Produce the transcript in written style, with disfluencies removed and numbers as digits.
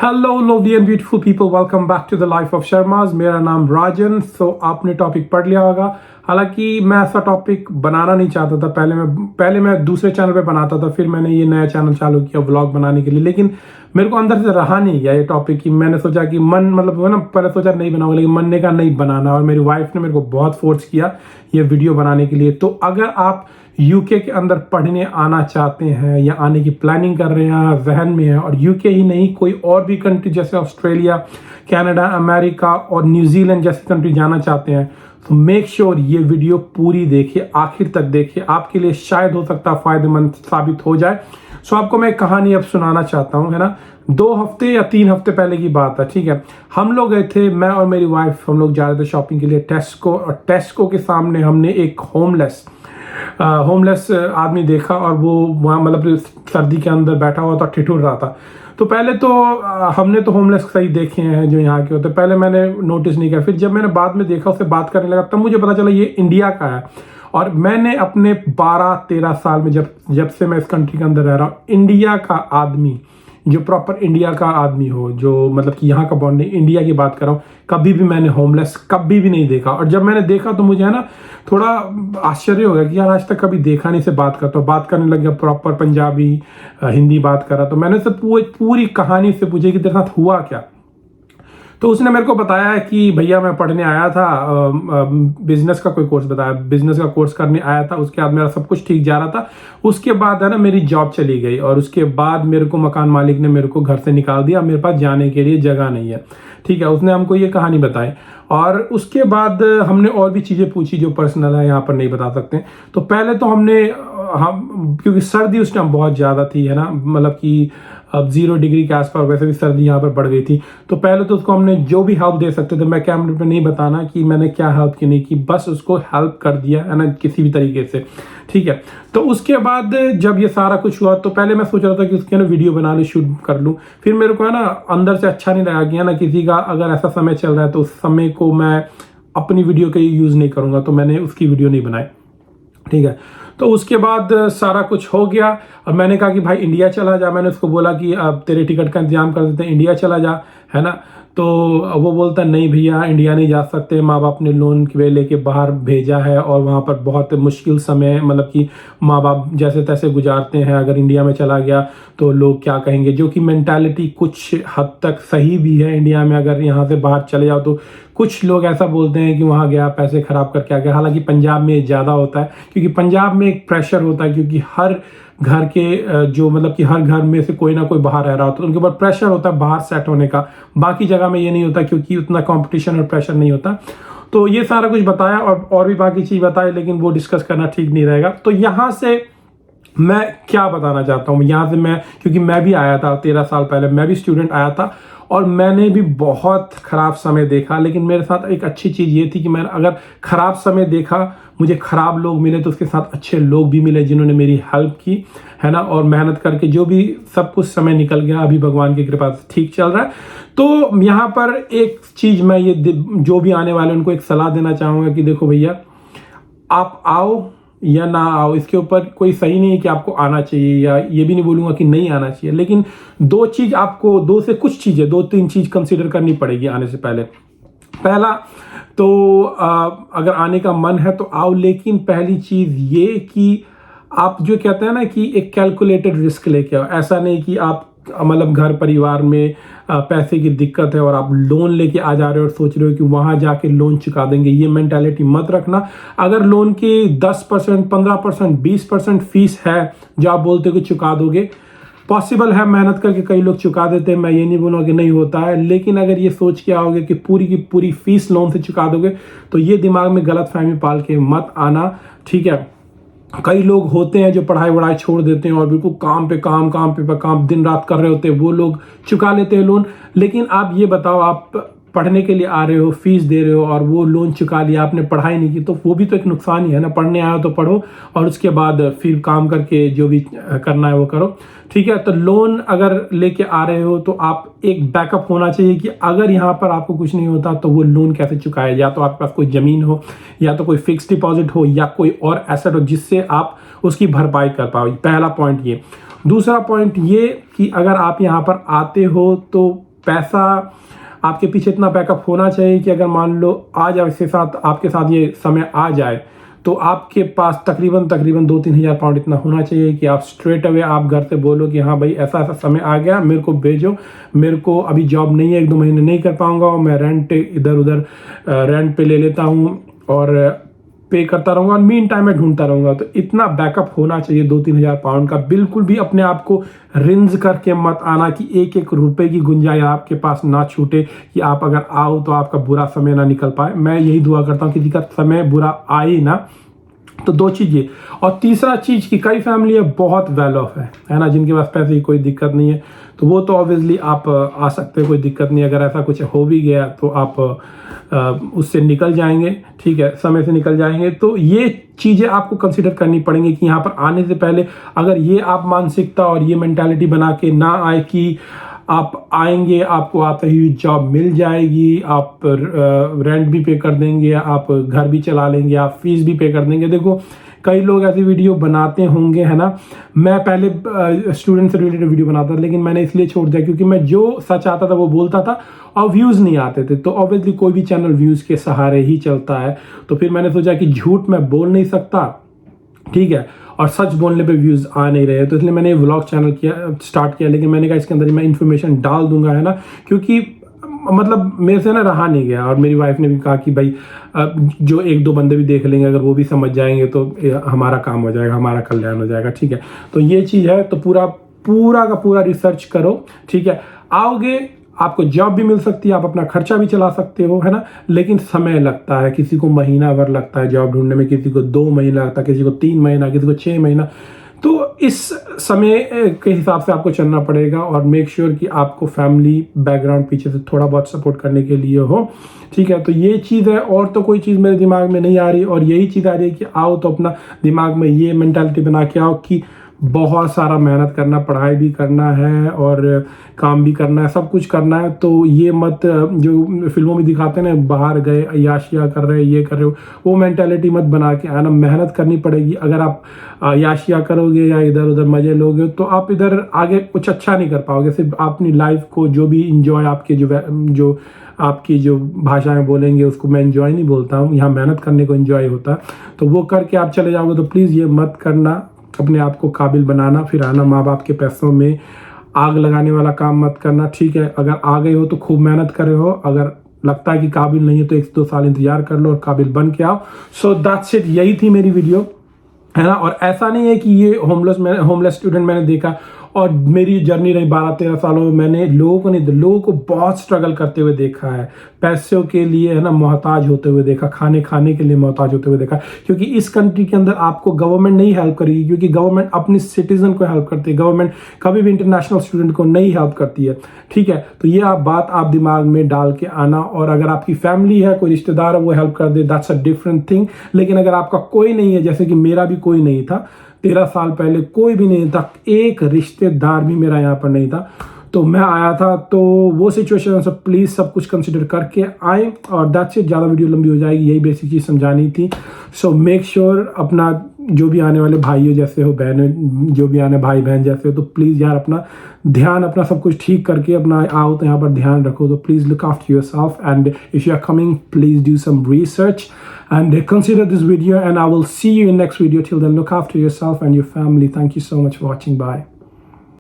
Hello lovely and beautiful people, welcome back to the life of Sharmas. मेरा नाम राजन। सो आपने topic पढ़ लिया होगा। हालांकि मैं ऐसा टॉपिक बनाना नहीं चाहता था। पहले मैं दूसरे चैनल पे बनाता था, फिर मैंने ये नया चैनल चालू किया व्लॉग बनाने के लिए। लेकिन मेरे को अंदर से रहा नहीं गया ये टॉपिक की। मैंने सोचा कि पहले सोचा नहीं बनाऊंगा, लेकिन मन ने कहा नहीं बनाना, और मेरी वाइफ ने मेरे को बहुत फोर्स किया ये वीडियो बनाने के लिए। तो अगर आप यूके के अंदर पढ़ने आना चाहते हैं या आने की प्लानिंग कर रहे हैं, जहन में है, और यूके ही नहीं कोई और भी कंट्री जैसे ऑस्ट्रेलिया, कनाडा, अमेरिका और न्यूजीलैंड जैसी कंट्री जाना चाहते हैं, तो मेक श्योर ये वीडियो पूरी देखिए, आखिर तक देखिए। आपके लिए शायद हो सकता है फायदेमंद साबित हो जाए। सो आपको मैं कहानी अब सुनाना चाहता हूँ, है ना। 2 हफ्ते या 3 हफ्ते पहले की बात है, ठीक है। हम लोग गए थे, मैं और मेरी वाइफ, हम लोग जा रहे थे शॉपिंग के लिए टेस्को, और टेस्को के सामने हमने एक होमलेस आदमी देखा, और वो वहाँ मतलब सर्दी के अंदर बैठा हुआ था, ठिठुर रहा था। तो पहले तो हमने तो होमलेस सही देखे हैं जो यहाँ के होते, पहले मैंने नोटिस नहीं किया। फिर जब मैंने बाद में देखा, उससे बात करने लगा, तब मुझे पता चला ये इंडिया का है। और मैंने अपने 12-13 साल में जब से मैं इस कंट्री के अंदर रह रहा हूँ, इंडिया का आदमी, जो प्रॉपर इंडिया का आदमी हो, जो मतलब कि यहाँ का बॉन्ड नहीं, इंडिया की बात कर रहा हूँ, कभी भी मैंने होमलेस कभी भी नहीं देखा। और जब मैंने देखा तो मुझे है ना थोड़ा आश्चर्य हो गया कि यार आज तक कभी देखा नहीं। से बात करता हूँ, बात करने लग गया, प्रॉपर पंजाबी हिंदी बात कर रहा। तो मैंने से पूरी कहानी से पूछी कि तेरे साथ हुआ क्या। तो उसने मेरे को बताया कि भैया मैं पढ़ने आया था, बिजनेस का कोई कोर्स बताया, बिजनेस का कोर्स करने आया था। उसके बाद मेरा सब कुछ ठीक जा रहा था। उसके बाद है ना मेरी जॉब चली गई, और उसके बाद मेरे को मकान मालिक ने मेरे को घर से निकाल दिया। मेरे पास जाने के लिए जगह नहीं है, ठीक है। उसने हमको ये कहानी बताई, और उसके बाद हमने और भी चीज़ें पूछी जो पर्सनल है, यहाँ पर नहीं बता सकते। तो पहले तो हम क्योंकि सर्दी उस टाइम बहुत ज़्यादा थी, है ना, मतलब कि अब 0 डिग्री के आसपास, वैसे भी सर्दी यहाँ पर बढ़ गई थी। तो पहले तो उसको हमने जो भी हेल्प दे सकते थे, मैं कैमरे पे नहीं बताना कि मैंने क्या हेल्प की नहीं की, बस उसको हेल्प कर दिया, है ना, किसी भी तरीके से, ठीक है। तो उसके बाद जब ये सारा कुछ हुआ, तो पहले मैं सोच रहा था कि उसके ना वीडियो बना लूँ, शूट कर लूँ। फिर मेरे को है ना अंदर से अच्छा नहीं लगा कि है ना किसी का अगर ऐसा समय चल रहा है तो उस समय को मैं अपनी वीडियो के लिए यूज़ नहीं करूँगा, तो मैंने उसकी वीडियो नहीं बनाई, ठीक है। तो उसके बाद सारा कुछ हो गया, और मैंने कहा कि भाई इंडिया चला जा। मैंने उसको बोला कि अब तेरे टिकट का इंतजाम कर देते हैं, इंडिया चला जा, है ना। तो वो बोलता नहीं भैया इंडिया नहीं जा सकते, माँ बाप ने लोन के लेके बाहर भेजा है, और वहाँ पर बहुत मुश्किल समय, मतलब कि माँ बाप जैसे तैसे गुजारते हैं, अगर इंडिया में चला गया तो लोग क्या कहेंगे। जो कि मेंटालिटी कुछ हद तक सही भी है। इंडिया में अगर यहाँ से बाहर चले जाओ तो कुछ लोग ऐसा बोलते हैं कि वहाँ गया पैसे खराब करके आ गया। हालांकि पंजाब में ज़्यादा होता है, क्योंकि पंजाब में एक प्रेशर होता है, क्योंकि हर घर के जो मतलब कि हर घर में से कोई ना कोई बाहर रह रहा होता है, तो उनके ऊपर प्रेशर होता है बाहर सेट होने का। बाकी जगह में ये नहीं होता, क्योंकि उतना कंपटीशन और प्रेशर नहीं होता। तो ये सारा कुछ बताया, और भी बाकी चीज़ बताई, लेकिन वो डिस्कस करना ठीक नहीं रहेगा। तो यहाँ से मैं क्या बताना चाहता हूँ, यहाँ से क्योंकि मैं भी आया था 13 साल पहले, मैं भी स्टूडेंट आया था, और मैंने भी बहुत ख़राब समय देखा। लेकिन मेरे साथ एक अच्छी चीज़ ये थी कि मैंने अगर ख़राब समय देखा, मुझे ख़राब लोग मिले, तो उसके साथ अच्छे लोग भी मिले जिन्होंने मेरी हेल्प की, है ना। और मेहनत करके जो भी सब कुछ समय निकल गया, अभी भगवान की कृपा से ठीक चल रहा है। तो यहाँ पर एक चीज़ मैं जो भी आने वाले उनको एक सलाह देना चाहूँगा कि देखो भैया, आप आओ या ना आओ, इसके ऊपर कोई सही नहीं है कि आपको आना चाहिए, या ये भी नहीं बोलूँगा कि नहीं आना चाहिए। लेकिन 2 से कुछ चीज़ें, 2-3 चीज़ कंसीडर करनी पड़ेगी आने से पहले। पहला तो अगर आने का मन है तो आओ, लेकिन पहली चीज़ ये कि आप जो कहते हैं ना कि एक कैलकुलेटेड रिस्क लेके आओ। ऐसा नहीं कि आप मतलब घर परिवार में पैसे की दिक्कत है और आप लोन लेके आ जा रहे हो और सोच रहे हो कि वहाँ जाके लोन चुका देंगे। ये मेंटालिटी मत रखना। अगर लोन की 10%, 15%, 20% फीस है जो आप बोलते हो कि चुका दोगे, पॉसिबल है, मेहनत करके कई लोग चुका देते हैं, मैं ये नहीं बोलूँगा कि नहीं होता है। लेकिन अगर ये सोच के आओगे कि पूरी की पूरी फीस लोन से चुका दोगे, तो ये दिमाग में गलत फहमी पाल के मत आना, ठीक है। कई लोग होते हैं जो पढ़ाई वढ़ाई छोड़ देते हैं और बिल्कुल काम पे काम दिन रात कर रहे होते हैं, वो लोग चुका लेते हैं लोन। लेकिन आप ये बताओ, आप पढ़ने के लिए आ रहे हो, फीस दे रहे हो, और वो लोन चुका लिया, आपने पढ़ाई नहीं की, तो वो भी तो एक नुकसान ही है ना। पढ़ने आए हो तो पढ़ो, और उसके बाद फिर काम करके जो भी करना है वो करो, ठीक है। तो लोन अगर लेके आ रहे हो तो आप एक बैकअप होना चाहिए कि अगर यहाँ पर आपको कुछ नहीं होता तो वो लोन कैसे चुकाए। या तो आपके पास कोई ज़मीन हो, या तो कोई फिक्स डिपॉजिट हो, या कोई और एसेट हो जिससे आप उसकी भरपाई कर पाओ। पहला पॉइंट ये। दूसरा पॉइंट ये कि अगर आप यहाँ पर आते हो तो पैसा आपके पीछे इतना बैकअप होना चाहिए कि अगर मान लो आज आपके साथ ये समय आ जाए तो आपके पास तकरीबन 2-3 हज़ार पाउंड इतना होना चाहिए कि आप स्ट्रेट अवे आप घर से बोलो कि हाँ भाई ऐसा ऐसा समय आ गया, मेरे को भेजो, मेरे को अभी जॉब नहीं है, 1-2 महीने नहीं कर पाऊंगा, और मैं रेंट इधर उधर रेंट पे ले लेता हूँ और पे करता रहूँगा, और मीन टाइम में ढूंढता रहूँगा। तो इतना बैकअप होना चाहिए 2-3 हज़ार पाउंड का। बिल्कुल भी अपने आप को रिंज करके मत आना कि एक एक रुपए की गुंजाइश आपके पास ना छूटे कि आप अगर आओ तो आपका बुरा समय ना निकल पाए। मैं यही दुआ करता हूँ किसी का समय बुरा आए ना। तो 2 चीज़ ये, और तीसरा चीज़ कि कई फैमिली बहुत वेल ऑफ है ना, जिनके पास पैसे की कोई दिक्कत नहीं है, तो वो तो ऑब्वियसली आप आ सकते हो, कोई दिक्कत नहीं। अगर ऐसा कुछ हो भी गया तो आप उससे निकल जाएंगे, ठीक है, समय से निकल जाएंगे। तो ये चीज़ें आपको कंसिडर करनी पड़ेंगी कि यहाँ पर आने से पहले अगर ये आप मानसिकता और ये मेंटालिटी बना के ना आए कि आप आएंगे, आपको आते ही जॉब मिल जाएगी, आप रेंट भी पे कर देंगे, आप घर भी चला लेंगे, आप फीस भी पे कर देंगे। देखो कई लोग ऐसी वीडियो बनाते होंगे, है ना। मैं पहले स्टूडेंट से रिलेटेड वीडियो बनाता था, लेकिन मैंने इसलिए छोड़ दिया क्योंकि मैं जो सच आता था वो बोलता था और व्यूज़ नहीं आते थे। तो ऑब्वियसली कोई भी चैनल व्यूज़ के सहारे ही चलता है। तो फिर मैंने सोचा कि झूठ मैं बोल नहीं सकता, ठीक है, और सच बोलने पे व्यूज़ आ नहीं रहे, तो इसलिए मैंने व्लॉग चैनल स्टार्ट किया। लेकिन मैंने कहा इसके अंदर मैं इन्फॉर्मेशन डाल दूंगा, है ना, क्योंकि मतलब मेरे से ना रहा नहीं गया। और मेरी वाइफ ने भी कहा कि भाई जो 1-2 बंदे भी देख लेंगे, अगर वो भी समझ जाएंगे तो हमारा काम हो जाएगा, हमारा कल्याण हो जाएगा, ठीक है। तो ये चीज़ है, तो पूरा का पूरा रिसर्च करो, ठीक है। आओगे, आपको जॉब भी मिल सकती है, आप अपना खर्चा भी चला सकते हो, है ना, लेकिन समय लगता है। किसी को महीना भर लगता है जॉब ढूंढने में, किसी को 2 महीना लगता है, किसी को 3 महीना, किसी को 6 महीना। तो इस समय के हिसाब से आपको चलना पड़ेगा, और मेक श्योर कि आपको फैमिली बैकग्राउंड पीछे से थोड़ा बहुत सपोर्ट करने के लिए हो, ठीक है। तो ये चीज़ है, और तो कोई चीज़ मेरे दिमाग में नहीं आ रही, और यही चीज़ आ रही है कि आओ तो अपना दिमाग में ये मेंटालिटी बना के आओ कि बहुत सारा मेहनत करना, पढ़ाई भी करना है और काम भी करना है, सब कुछ करना है। तो ये मत जो फिल्मों में दिखाते हैं ना, बाहर गए याशिया कर रहे, ये कर रहे हो, वो मेंटालिटी मत बना के आना। मेहनत करनी पड़ेगी। अगर आप याशिया करोगे या इधर उधर मजे लोगे तो आप इधर आगे कुछ अच्छा नहीं कर पाओगे। सिर्फ अपनी लाइफ को जो भी इंजॉय, आपके जो आपकी जो भाषाएं बोलेंगे उसको मैं एंजॉय नहीं बोलता हूँ, यहाँ मेहनत करने को एंजॉय होता है। तो वो करके आप चले जाओगे तो प्लीज़ ये मत करना, अपने आप को काबिल बनाना, फिर आना माँ बाप के पैसों में आग लगाने वाला काम मत करना, ठीक है। अगर आ गए हो तो खूब मेहनत करे हो, अगर लगता है कि काबिल नहीं है तो 1-2 साल इंतजार कर लो और काबिल बन के आओ। सो दैट्स इट, यही थी मेरी वीडियो, है ना। और ऐसा नहीं है कि ये होमलेस स्टूडेंट मैंने देखा और मेरी जर्नी रही 12-13 सालों में, मैंने लोगों को बहुत स्ट्रगल करते हुए देखा है, पैसों के लिए, है ना, मोहताज होते हुए देखा, खाने के लिए मोहताज होते हुए देखा। क्योंकि इस कंट्री के अंदर आपको गवर्नमेंट नहीं हेल्प करेगी, क्योंकि गवर्नमेंट अपनी सिटीजन को हेल्प करती है, गवर्नमेंट कभी भी इंटरनेशनल स्टूडेंट को नहीं हेल्प करती है, ठीक है। तो ये बात आप दिमाग में डाल के आना। और अगर आपकी फैमिली है, कोई रिश्तेदार है, वो हेल्प कर दे, दैट्स अ डिफरेंट थिंग। लेकिन अगर आपका कोई नहीं है, जैसे कि मेरा भी कोई नहीं था, 13 साल पहले कोई भी नहीं था, एक रिश्तेदार भी मेरा यहाँ पर नहीं था, तो मैं आया था। तो वो सिचुएशन से प्लीज़ सब कुछ कंसिडर करके आए। और दैट्स इट, ज़्यादा वीडियो लंबी हो जाएगी, यही बेसिक चीज़ समझानी थी। सो मेक श्योर अपना जो भी आने वाले भाइयों जैसे हो, बहनों जो भी आने भाई बहन जैसे हो, तो प्लीज़ यार अपना ध्यान, अपना सब कुछ ठीक करके अपना आओ तो यहाँ पर ध्यान रखो। तो please look after yourself, and if you are coming please do some research and consider this video, and I will see you in next video. Till then, look after yourself and your family. Thank you so much for watching. Bye.